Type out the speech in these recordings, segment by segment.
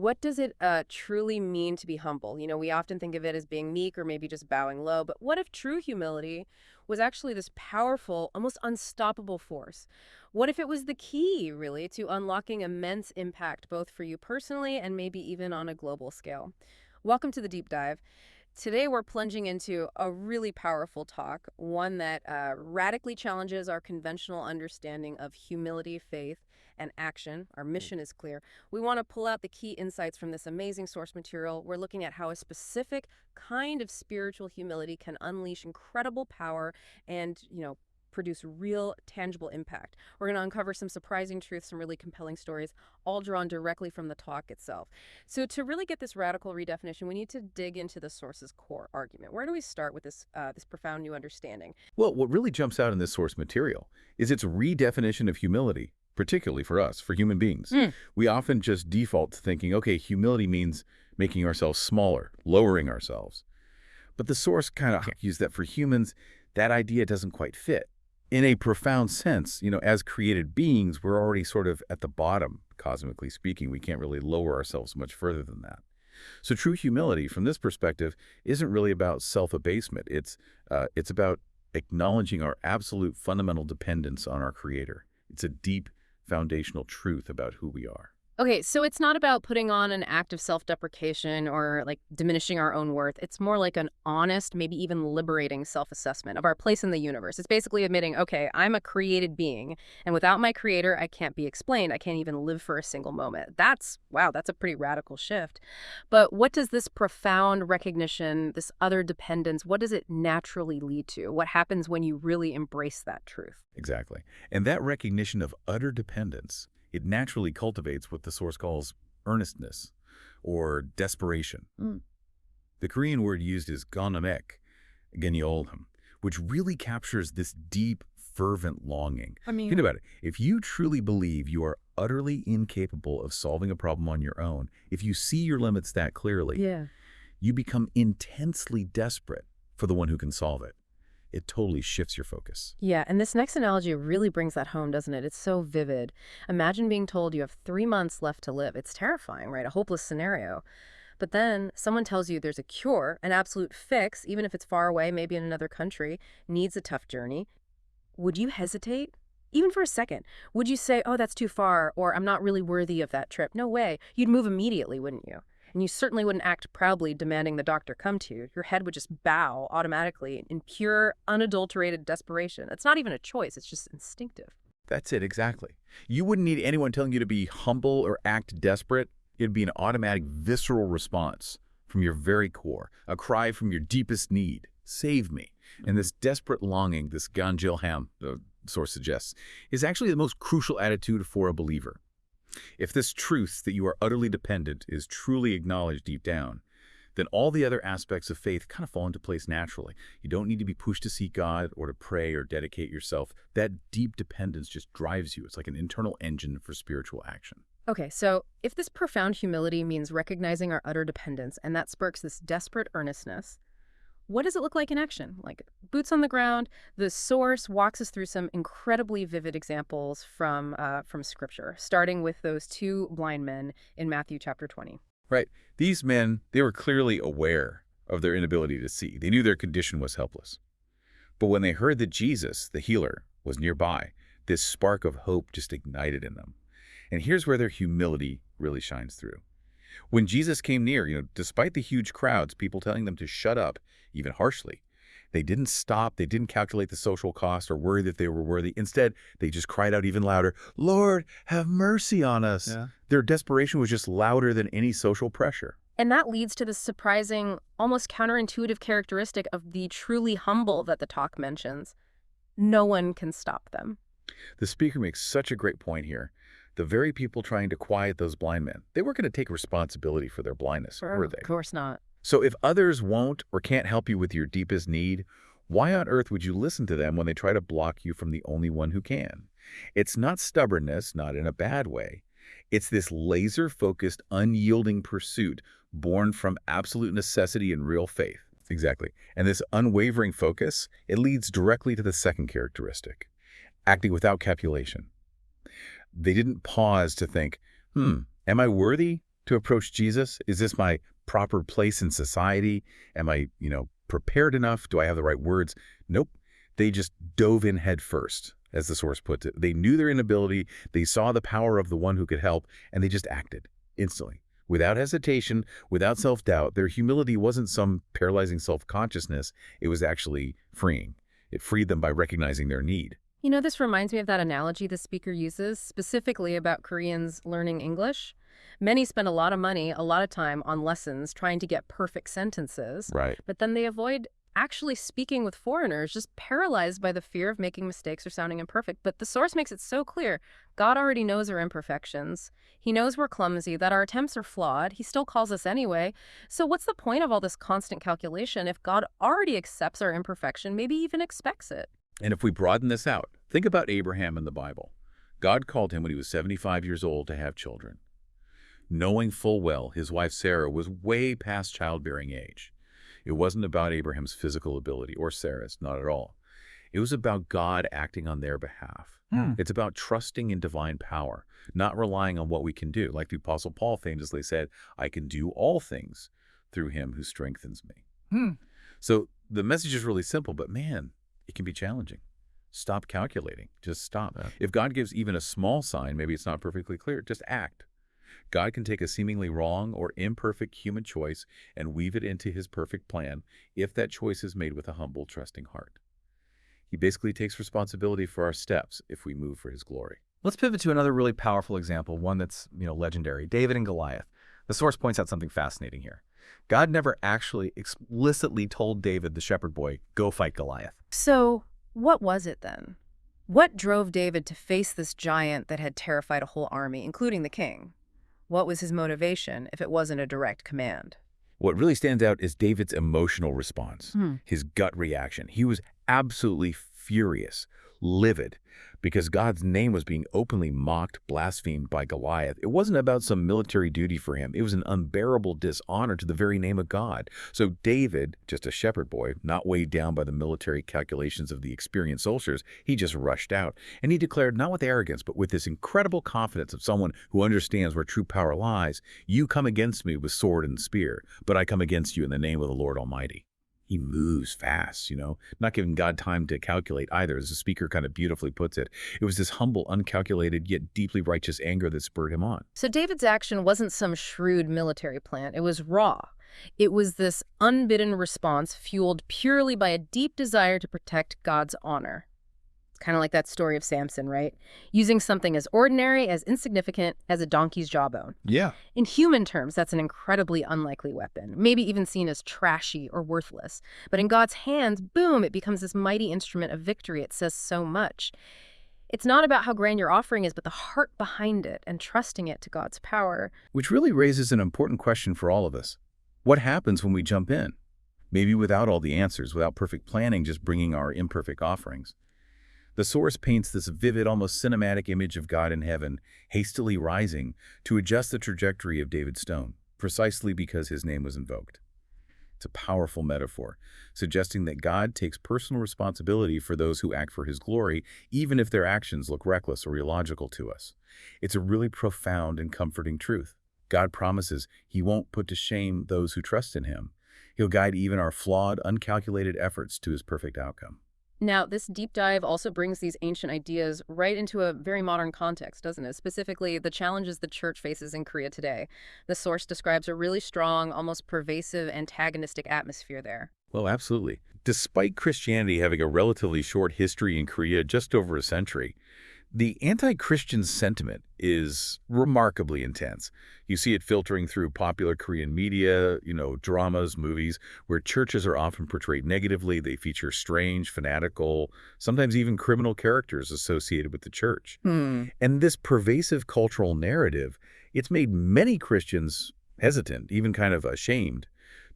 what does it truly mean to be humble? You know, we often think of it as being meek or maybe just bowing low, but what if true humility was actually this powerful, almost unstoppable force? What if it was the key, really, to unlocking immense impact both for you personally and maybe even on a global scale? Welcome to the deep dive. Today, we're plunging into a really powerful talk, one that radically challenges our conventional understanding of humility, faith, and action. Our mission is clear. We want to pull out the key insights from this amazing source material. We're looking at how a specific kind of spiritual humility can unleash incredible power and, produce real, tangible impact. We're going to uncover some surprising truths, some really compelling stories, all drawn directly from the talk itself. So to really get this radical redefinition, we need to dig into the source's core argument. Where do we start with this profound new understanding? Well, what really jumps out in this source material is its redefinition of humility, particularly for us, for human beings. We often just default to thinking, okay, humility means making ourselves smaller, lowering ourselves. But the source kind of argues that for humans, that idea doesn't quite fit. In a profound sense, as created beings, we're already sort of at the bottom, cosmically speaking. We can't really lower ourselves much further than that. So true humility, from this perspective, isn't really about self-abasement. It's about acknowledging our absolute fundamental dependence on our Creator. It's a deep foundational truth about who we are. Okay, so it's not about putting on an act of self-deprecation or like diminishing our own worth. It's more like an honest, maybe even liberating self-assessment of our place in the universe. It's basically admitting, okay, I'm a created being, and without my creator, I can't be explained. I can't even live for a single moment. Wow, that's a pretty radical shift. But what does this profound recognition, this other dependence, what does it naturally lead to? What happens when you really embrace that truth? Exactly. And that recognition of utter dependence, it naturally cultivates what the source calls earnestness or desperation. The Korean word used is gonamek, genyeolham, which really captures this deep, fervent longing. Think about it. If you truly believe you are utterly incapable of solving a problem on your own, if you see your limits that clearly, you become intensely desperate for the one who can solve it. It totally shifts your focus. Yeah, and this next analogy really brings that home, doesn't it? It's so vivid. Imagine being told you have 3 months left to live. It's terrifying, right? A hopeless scenario. But then someone tells you there's a cure, an absolute fix, even if it's far away, maybe in another country, needs a tough journey. Would you hesitate? Even for a second. Would you say, oh, that's too far, or I'm not really worthy of that trip? No way. You'd move immediately, wouldn't you? And you certainly wouldn't act proudly demanding the doctor come to you. Your head would just bow automatically in pure, unadulterated desperation. It's not even a choice. It's just instinctive. That's it, exactly. You wouldn't need anyone telling you to be humble or act desperate. It'd be an automatic, visceral response from your very core, a cry from your deepest need, save me. And this desperate longing, this ganjilham, the source suggests, is actually the most crucial attitude for a believer. If this truth that you are utterly dependent is truly acknowledged deep down, then all the other aspects of faith kind of fall into place naturally. You don't need to be pushed to seek God or to pray or dedicate yourself. That deep dependence just drives you. It's like an internal engine for spiritual action. Okay, so if this profound humility means recognizing our utter dependence and that sparks this desperate earnestness, what does it look like in action? Like boots on the ground, the source walks us through some incredibly vivid examples from Scripture, starting with those 2 blind men in Matthew chapter 20. Right. These men, they were clearly aware of their inability to see. They knew their condition was helpless. But when they heard that Jesus, the healer, was nearby, this spark of hope just ignited in them. And here's where their humility really shines through. When Jesus came near, despite the huge crowds, people telling them to shut up, even harshly, they didn't stop, they didn't calculate the social cost or worry that they were worthy. Instead, they just cried out even louder, "Lord, have mercy on us." Yeah. Their desperation was just louder than any social pressure. And that leads to the surprising, almost counterintuitive characteristic of the truly humble that the talk mentions. No one can stop them. The speaker makes such a great point here. The very people trying to quiet those blind men, they weren't going to take responsibility for their blindness, were they? Of course not. So if others won't or can't help you with your deepest need, why on earth would you listen to them when they try to block you from the only one who can? It's not stubbornness, not in a bad way. It's this laser-focused, unyielding pursuit born from absolute necessity and real faith. Exactly. And this unwavering focus, it leads directly to the second characteristic, acting without capulation. They didn't pause to think, am I worthy? to approach Jesus? Is this my proper place in society? Am I, prepared enough? Do I have the right words? Nope. They just dove in head first, as the source puts it. They knew their inability, they saw the power of the one who could help, and they just acted instantly. Without hesitation, without self-doubt. Their humility wasn't some paralyzing self-consciousness. It was actually freeing. It freed them by recognizing their need. This reminds me of that analogy the speaker uses, specifically about Koreans learning English. Many spend a lot of money, a lot of time on lessons trying to get perfect sentences, Right. but then they avoid actually speaking with foreigners, just paralyzed by the fear of making mistakes or sounding imperfect. But the source makes it so clear. God already knows our imperfections. He knows we're clumsy, that our attempts are flawed. He still calls us anyway. So what's the point of all this constant calculation if God already accepts our imperfection, maybe even expects it? And if we broaden this out, think about Abraham in the Bible. God called him when he was 75 years old to have children, knowing full well his wife Sarah was way past childbearing age. It wasn't about Abraham's physical ability, or Sarah's, not at all. It was about God acting on their behalf. It's about trusting in divine power, not relying on what we can do. Like the Apostle Paul famously said, I can do all things through him who strengthens me. So the message is really simple, but man, it can be challenging. Stop calculating. Just stop. Yeah. If God gives even a small sign, maybe it's not perfectly clear, just act. God can take a seemingly wrong or imperfect human choice and weave it into his perfect plan if that choice is made with a humble, trusting heart. He basically takes responsibility for our steps if we move for his glory. Let's pivot to another really powerful example, one that's, legendary, David and Goliath. The source points out something fascinating here. God never actually explicitly told David, the shepherd boy, go fight Goliath. So what was it then? What drove David to face this giant that had terrified a whole army, including the king? What was his motivation if it wasn't a direct command? What really stands out is David's emotional response, his gut reaction. He was absolutely furious, livid, because God's name was being openly mocked, blasphemed by Goliath. It wasn't about some military duty for him. It was an unbearable dishonor to the very name of God. So David, just a shepherd boy, not weighed down by the military calculations of the experienced soldiers, he just rushed out. And he declared, not with arrogance, but with this incredible confidence of someone who understands where true power lies, you come against me with sword and spear, but I come against you in the name of the Lord Almighty. He moves fast, not giving God time to calculate either, as the speaker kind of beautifully puts it. It was this humble, uncalculated, yet deeply righteous anger that spurred him on. So David's action wasn't some shrewd military plan. It was raw. It was this unbidden response fueled purely by a deep desire to protect God's honor. It's kind of like that story of Samson, right? Using something as ordinary, as insignificant as a donkey's jawbone. Yeah. In human terms, that's an incredibly unlikely weapon, maybe even seen as trashy or worthless. But in God's hands, boom, it becomes this mighty instrument of victory. It says so much. It's not about how grand your offering is, but the heart behind it and trusting it to God's power. Which really raises an important question for all of us. What happens when we jump in? Maybe without all the answers, without perfect planning, just bringing our imperfect offerings. The source paints this vivid, almost cinematic image of God in heaven, hastily rising to adjust the trajectory of David's stone, precisely because his name was invoked. It's a powerful metaphor, suggesting that God takes personal responsibility for those who act for his glory, even if their actions look reckless or illogical to us. It's a really profound and comforting truth. God promises he won't put to shame those who trust in him. He'll guide even our flawed, uncalculated efforts to his perfect outcome. Now, this deep dive also brings these ancient ideas right into a very modern context, doesn't it? Specifically, the challenges the church faces in Korea today. The source describes a really strong, almost pervasive, antagonistic atmosphere there. Well, absolutely. Despite Christianity having a relatively short history in Korea, just over a century, the anti-Christian sentiment is remarkably intense. You see it filtering through popular Korean media, dramas, movies, where churches are often portrayed negatively. They feature strange, fanatical, sometimes even criminal characters associated with the church. And this pervasive cultural narrative, it's made many Christians hesitant, even kind of ashamed,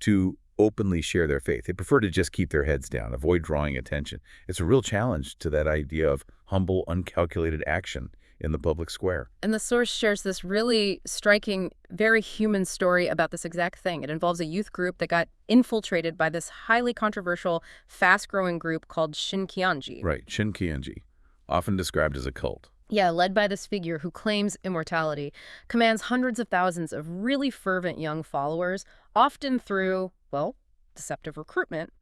to openly share their faith. They prefer to just keep their heads down, avoid drawing attention. It's a real challenge to that idea of humble, uncalculated action in the public square. And the source shares this really striking, very human story about this exact thing. It involves a youth group that got infiltrated by this highly controversial, fast-growing group called Shinkianji. Right, Shinkianji, often described as a cult. Yeah, led by this figure who claims immortality, commands hundreds of thousands of really fervent young followers, often through, well, deceptive recruitment.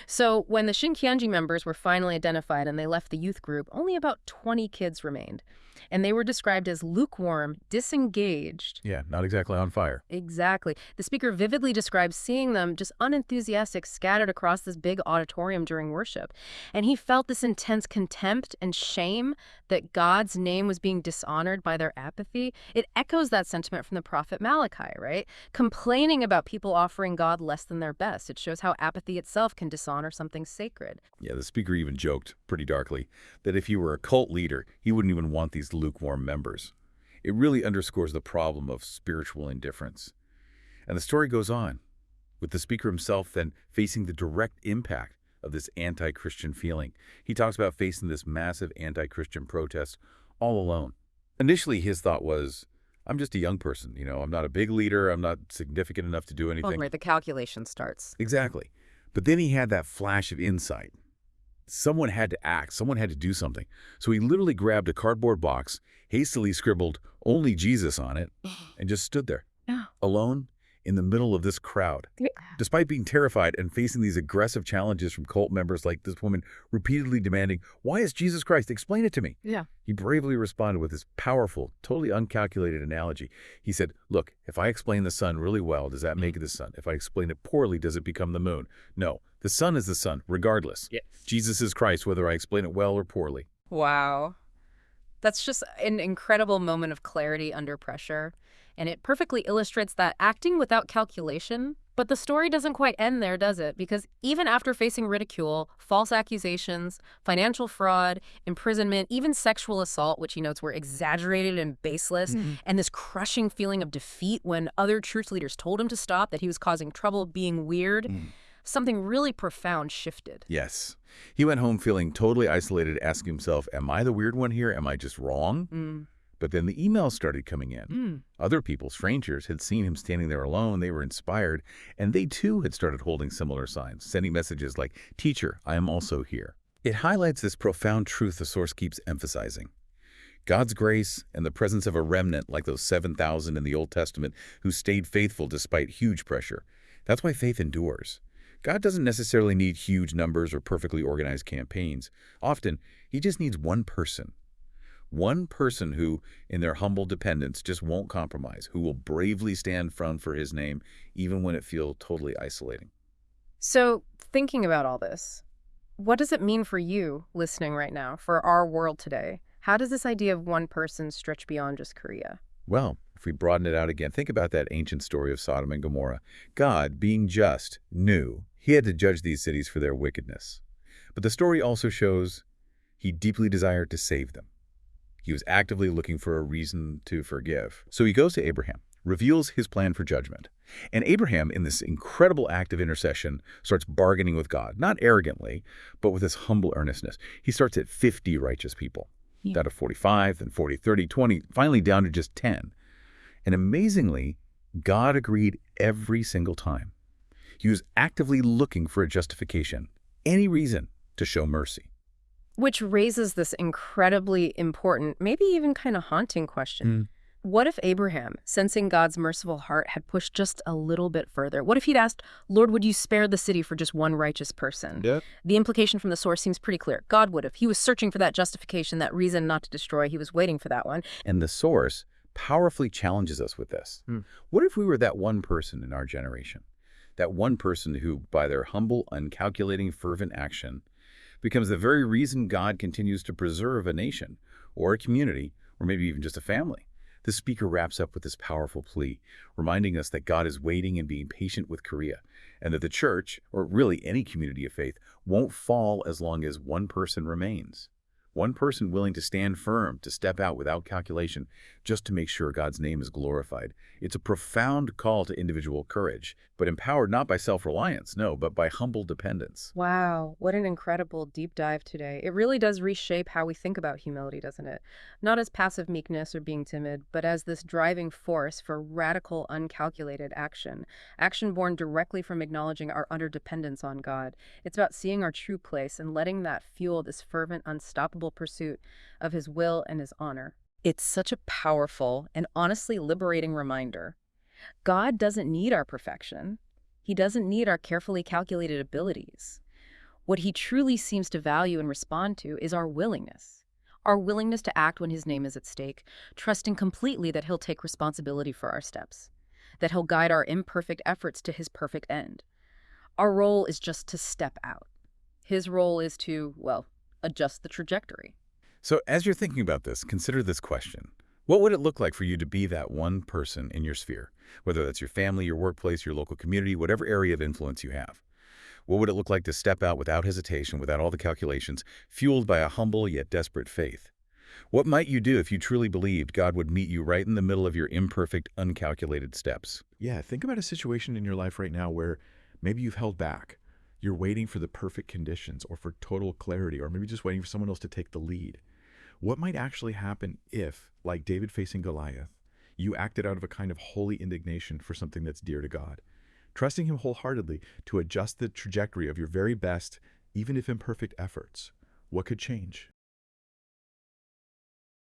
So when the Shinkianji members were finally identified and they left the youth group, only about 20 kids remained. And they were described as lukewarm, disengaged. Yeah, not exactly on fire. Exactly. The speaker vividly describes seeing them just unenthusiastic scattered across this big auditorium during worship. And he felt this intense contempt and shame that God's name was being dishonored by their apathy. It echoes that sentiment from the prophet Malachi, right? Complaining about people offering God less than their best. It shows how apathy itself can dishonor something sacred. Yeah, the speaker even joked, pretty darkly, that if he were a cult leader, he wouldn't even want these lukewarm members. It really underscores the problem of spiritual indifference. And the story goes on, with the speaker himself then facing the direct impact of this anti-Christian feeling. He talks about facing this massive anti-Christian protest all alone. Initially, his thought was, I'm just a young person, I'm not a big leader, I'm not significant enough to do anything. Right, the calculation starts. Exactly. But then he had that flash of insight. Someone had to act. Someone had to do something. So he literally grabbed a cardboard box, hastily scribbled "Only Jesus" on it, and just stood there, alone, in the middle of this crowd. Despite being terrified and facing these aggressive challenges from cult members like this woman repeatedly demanding, "Why is Jesus Christ? Explain it to me." Yeah. He bravely responded with this powerful, totally uncalculated analogy. He said, look, if I explain the sun really well, does that make it the sun? If I explain it poorly, does it become the moon? No, the sun is the sun, regardless. Yes. Jesus is Christ, whether I explain it well or poorly. Wow. That's just an incredible moment of clarity under pressure. And it perfectly illustrates that acting without calculation. But the story doesn't quite end there, does it? Because even after facing ridicule, false accusations, financial fraud, imprisonment, even sexual assault, which he notes were exaggerated and baseless, and this crushing feeling of defeat when other church leaders told him to stop, that he was causing trouble, being weird, something really profound shifted. Yes. He went home feeling totally isolated, asking himself, am I the weird one here? Am I just wrong? But then the emails started coming in. Other people, strangers, had seen him standing there alone. They were inspired, and they too had started holding similar signs, sending messages like, "Teacher, I am also here." It highlights this profound truth the source keeps emphasizing. God's grace and the presence of a remnant like those 7,000 in the Old Testament who stayed faithful despite huge pressure. That's why faith endures. God doesn't necessarily need huge numbers or perfectly organized campaigns. Often, he just needs one person. One person who, in their humble dependence, just won't compromise, who will bravely stand firm for his name, even when it feels totally isolating. So, thinking about all this, what does it mean for you listening right now, for our world today? How does this idea of one person stretch beyond just Korea? Well, if we broaden it out again, think about that ancient story of Sodom and Gomorrah. God, being just, knew he had to judge these cities for their wickedness. But the story also shows he deeply desired to save them. He was actively looking for a reason to forgive. So he goes to Abraham, reveals his plan for judgment. And Abraham, in this incredible act of intercession, starts bargaining with God, not arrogantly, but with this humble earnestness. He starts at 50 righteous people, down to 45, then 40, 30, 20, finally down to just 10. And amazingly, God agreed every single time. He was actively looking for a justification, any reason to show mercy. Which raises this incredibly important, maybe even kind of haunting question. What if Abraham, sensing God's merciful heart, had pushed just a little bit further? What if he'd asked, Lord, would you spare the city for just one righteous person? Yeah. The implication from the source seems pretty clear. God would have. He was searching for that justification, that reason not to destroy. He was waiting for that one. And the source powerfully challenges us with this. What if we were that one person in our generation? That one person who, by their humble, uncalculating, fervent action, becomes the very reason God continues to preserve a nation or a community or maybe even just a family. The speaker wraps up with this powerful plea, reminding us that God is waiting and being patient with Korea, and that the church, or really any community of faith, won't fall as long as one person remains. One person willing to stand firm, to step out without calculation, just to make sure God's name is glorified. It's a profound call to individual courage, but empowered not by self-reliance, no, but by humble dependence. Wow, what an incredible deep dive today. It really does reshape how we think about humility, doesn't it? Not as passive meekness or being timid, but as this driving force for radical, uncalculated action. Action born directly from acknowledging our utter dependence on God. It's about seeing our true place and letting that fuel this fervent, unstoppable humble pursuit of his will and his honor. It's such a powerful and honestly liberating reminder. God doesn't need our perfection. He doesn't need our carefully calculated abilities. What he truly seems to value and respond to is our willingness. Our willingness to act when his name is at stake, trusting completely that he'll take responsibility for our steps, that he'll guide our imperfect efforts to his perfect end. Our role is just to step out. His role is to, well, adjust the trajectory. So as you're thinking about this, consider this question. What would it look like for you to be that one person in your sphere? Whether that's your family, your workplace, your local community, whatever area of influence you have. What would it look like to step out without hesitation, without all the calculations, fueled by a humble yet desperate faith? What might you do if you truly believed God would meet you right in the middle of your imperfect, uncalculated steps? Yeah, think about a situation in your life right now where maybe you've held back. You're waiting for the perfect conditions or for total clarity, or maybe just waiting for someone else to take the lead. What might actually happen if, like David facing Goliath, you acted out of a kind of holy indignation for something that's dear to God, trusting him wholeheartedly to adjust the trajectory of your very best, even if imperfect efforts? What could change?